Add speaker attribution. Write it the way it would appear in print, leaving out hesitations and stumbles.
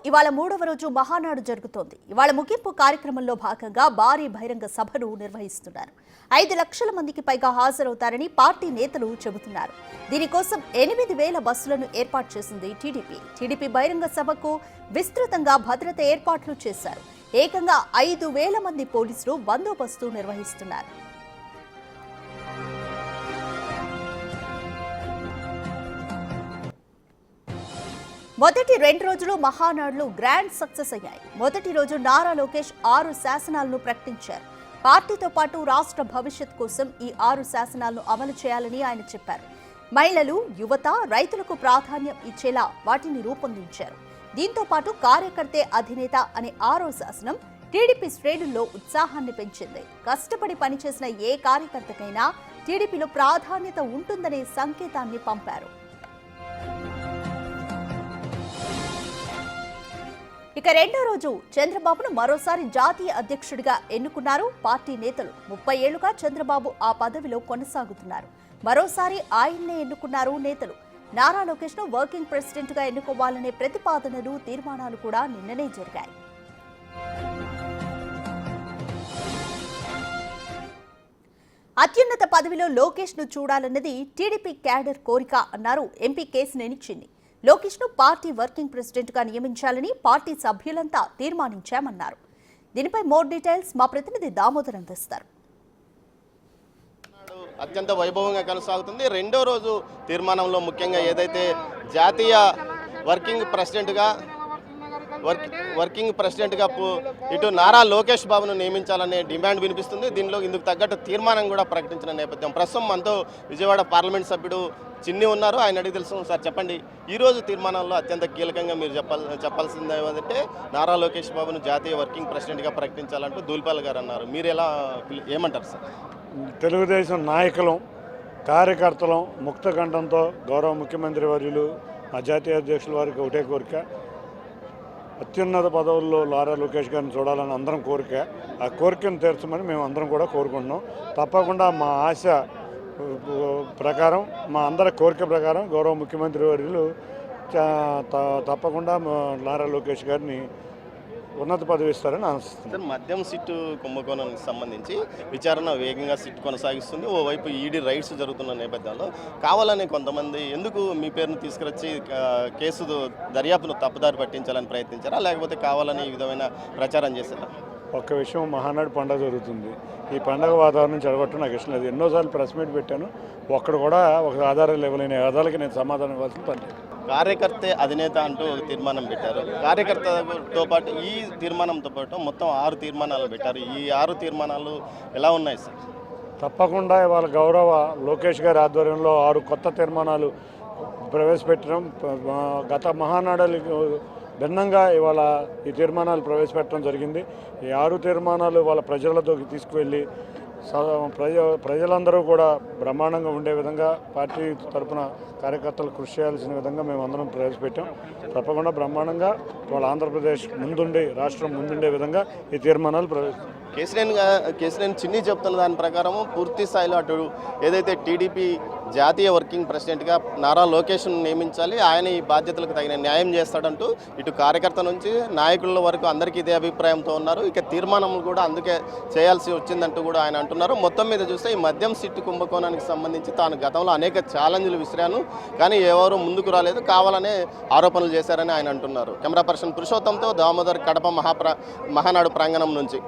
Speaker 1: ఇవాళ మూడవ రోజు మహానాడు జరుగుతోంది. ఇవాళ ముగింపు కార్యక్రమంలో భాగంగా భారీ బహిరంగ సభను నిర్వహిస్తున్నారు. 5 లక్షల మందికి పైగా హాజరవుతారని పార్టీ నేతలు చెబుతున్నారు. దీనికోసం 8,000 బస్సులను ఏర్పాటు చేసింది టీడీపీ బహిరంగ సభకు విస్తృతంగా భద్రత ఏర్పాట్లు చేశారు. ఏకంగా 5,000 మంది పోలీసులు బందోబస్తు నిర్వహిస్తున్నారు. మొదటి 2 రోజులు మహానాడులు గ్రాండ్ సక్సెస్ అయ్యాయి. మొదటి రోజు నారా లోకేష్ 6 శాసనాలను ప్రకటించారు. పార్టీతో పాటు రాష్ట్ర భవిష్యత్ కోసం ఈ 6 శాసనాలను అమలు చేయాలని ఆయన చెప్పారు. మహిళలు, యువత, రైతులకు ప్రాధాన్యం ఇచ్చేలా వాటిని రూపొందించారు. దీంతో పాటు కార్యకర్తే అధినేత అనే 6వ శాసనం టీడీపీ శ్రేణుల్లో ఉత్సాహాన్ని పెంచింది. కష్టపడి పనిచేసిన ఏ కార్యకర్తకైనా టీడీపీలో ప్రాధాన్యత ఉంటుందనే సంకేతాన్ని పంపారు. ఇక రెండో రోజు చంద్రబాబును మరోసారి జాతీయ అధ్యక్షుడిగా ఎన్నుకున్నారు పార్టీ నేతలు. 30 ఏళ్లుగా చంద్రబాబు ఆ పదవిలో కొనసాగుతున్నారు. మరోసారి ఆయన్నే ఎన్నుకున్నారు నేతలు. నారా లోకేష్ ను వర్కింగ్ ప్రెసిడెంట్ గా ఎన్నుకోవాలనే ప్రతిపాదనలు, తీర్మానాలు కూడా నిన్ననే జరిగాయి. అత్యున్నత పదవిలో లోకేష్ ను చూడాలన్నది టీడీపీ క్యాడర్ కోరిక అన్నారు ఎంపీ కేశినేని చిన్ని. లోకేష్ ను పార్టీ వర్కింగ్ ప్రెసిడెంట్ గా నియమించాలని పార్టీ సభ్యులంతా తీర్మానించామన్నారు. దీనిపై మోర్ డీటెయిల్స్ మా ప్రతినిధి దామోదర్ అందిస్తారు.
Speaker 2: అత్యంత వైభవంగా కొనసాగుతుంది. రెండో రోజు తీర్మానంలో ముఖ్యంగా ఏదైతే జాతీయ వర్కింగ్ ప్రెసిడెంట్గా ఇటు నారా లోకేష్ బాబును నియమించాలనే డిమాండ్ వినిపిస్తుంది. దీనిలో ఇందుకు తగ్గట్టు తీర్మానం కూడా ప్రకటించిన నేపథ్యం. ప్రస్తుతం మనతో విజయవాడ పార్లమెంట్ సభ్యుడు చిన్ని ఉన్నారు. ఆయన అడిగి తెలుసు. సార్ చెప్పండి, ఈరోజు తీర్మానంలో అత్యంత కీలకంగా మీరు చెప్పాల్సింది ఏమంటే నారా లోకేష్ బాబును జాతీయ వర్కింగ్ ప్రెసిడెంట్గా ప్రకటించాలంటూ దూల్పాల్ గారు అన్నారు. మీరు ఏమంటారు సార్?
Speaker 3: తెలుగుదేశం నాయకులం, కార్యకర్తలం ముక్తకంఠంతో గౌరవ ముఖ్యమంత్రి వర్యులు మా జాతీయ అధ్యక్షుల వారికి ఒకటే కోరిక, అత్యున్నత పదవుల్లో నారా లోకేష్ గారిని చూడాలని అందరం కోరిక. ఆ కోరికను తీర్చమని మేము అందరం కూడా కోరుకుంటున్నాం. తప్పకుండా మా ఆశ ప్రకారం, మా అందరి కోరిక ప్రకారం గౌరవ ముఖ్యమంత్రి వర్యులు తప్పకుండా నారా లోకేష్ గారిని ఉన్నత పదవి ఇస్తారని ఆశిస్తున్నాను.
Speaker 2: మద్యం సిట్టు కుంభకోణానికి సంబంధించి విచారణ వేగంగా సిట్ కొనసాగిస్తుంది. ఓవైపు ఈడీ రైడ్స్ జరుగుతున్న నేపథ్యంలో కావాలని కొంతమంది ఎందుకు మీ పేరును తీసుకురొచ్చి కేసు దర్యాప్తును తప్పుదారి పట్టించాలని ప్రయత్నించారా, లేకపోతే కావాలని ఈ విధమైన ప్రచారం చేశారా?
Speaker 3: ఒక్క విషయం, మహానాడు పండుగ జరుగుతుంది. ఈ పండుగ వాతావరణం చెడగొట్టడం నాకు ఇష్టం లేదు. ఎన్నోసార్లు ప్రెస్ మీట్ పెట్టాను, ఒక్కడు కూడా ఒక ఆధారాలు ఇవ్వలేని ఆధారాలకి నేను సమాధానం ఇవ్వాల్సిన పని లేదు.
Speaker 2: కార్యకర్తే అధినేత అంటూ ఒక తీర్మానం పెట్టారు. కార్యకర్తతో పాటు ఈ తీర్మానంతో పాటు మొత్తం 6 తీర్మానాలు పెట్టారు. ఈ 6 తీర్మానాలు ఎలా ఉన్నాయి సార్?
Speaker 3: తప్పకుండా ఇవాళ గౌరవ లోకేష్ గారి ఆధ్వర్యంలో 6 కొత్త తీర్మానాలు ప్రవేశపెట్టడం, గత మహానాడులకు భిన్నంగా ఇవాళ ఈ తీర్మానాలు ప్రవేశపెట్టడం జరిగింది. ఈ 6 తీర్మానాలు వాళ్ళ ప్రజలతోకి తీసుకువెళ్ళి ప్రజలందరూ కూడా బ్రహ్మాండంగా ఉండే విధంగా పార్టీ తరఫున కార్యకర్తలు కృషి చేయాల్సిన విధంగా మేము అందరం ప్రవేశపెట్టాం. తప్పకుండా బ్రహ్మాండంగా వాళ్ళ ఆంధ్రప్రదేశ్ ముందుండి, రాష్ట్రం ముందుండే విధంగా ఈ తీర్మానాలు
Speaker 2: కేశినేని చిన్ని చెప్తున్న దాని ప్రకారం పూర్తి స్థాయిలో అటు ఏదైతే టీడీపీ జాతీయ వర్కింగ్ ప్రెసిడెంట్గా నారా లోకేష్ను నియమించాలి, ఆయన ఈ బాధ్యతలకు తగిన న్యాయం చేస్తాడంటూ ఇటు కార్యకర్త నుంచి నాయకుల వరకు అందరికీ ఇదే అభిప్రాయంతో ఉన్నారు. ఇక తీర్మానం కూడా అందుకే చేయాల్సి వచ్చిందంటూ కూడా ఆయన అంటున్నారు. మొత్తం మీద చూస్తే ఈ మద్యం సిట్టు కుంభకోణానికి సంబంధించి తాను గతంలో అనేక ఛాలెంజ్లు విసిరాను, కానీ ఎవరు ముందుకు రాలేదు, కావాలనే ఆరోపణలు చేశారని ఆయన అంటున్నారు. కెమెరా పర్సన్ పురుషోత్తంతో దామోదర్, కడప మహానాడు ప్రాంగణం నుంచి.